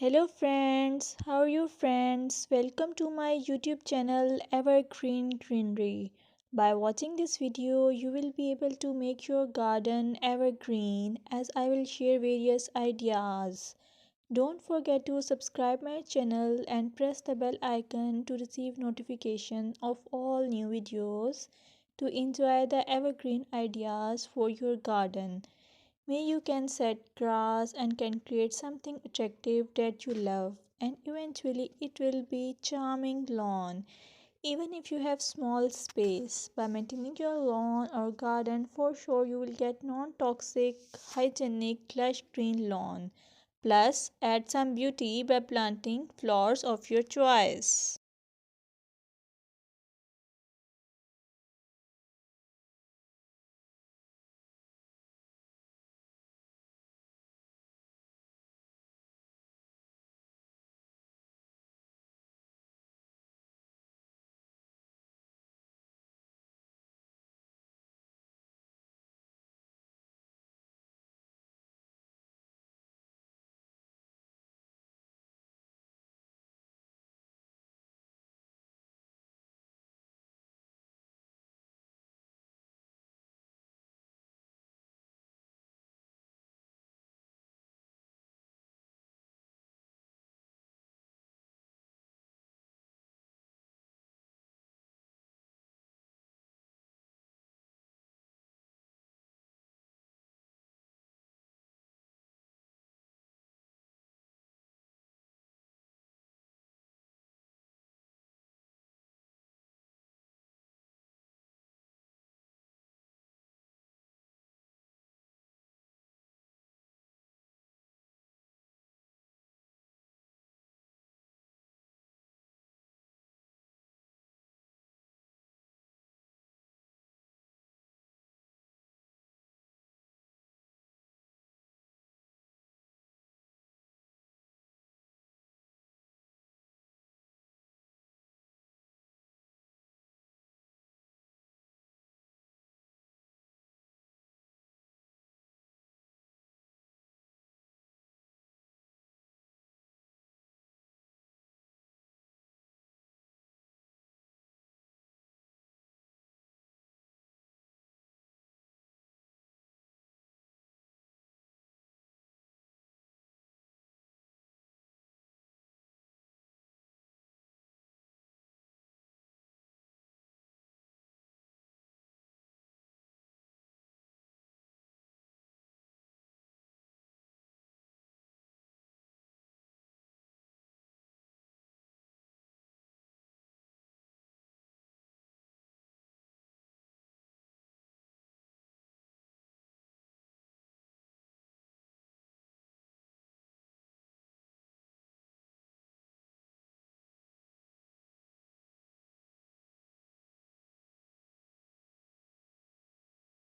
Hello friends, how are you friends? Welcome to my YouTube channel Evergreen Greenery. By watching this video, you will be able to make your garden evergreen as I will share various ideas. Don't forget to subscribe my channel and press the bell icon to receive notification of all new videos to enjoy the evergreen ideas for your garden. May you can set grass and can create something attractive that you love, and eventually it will be charming lawn. Even if you have small space, by maintaining your lawn or garden, for sure you will get non-toxic, hygienic, lush green lawn. Plus, add some beauty by planting flowers of your choice.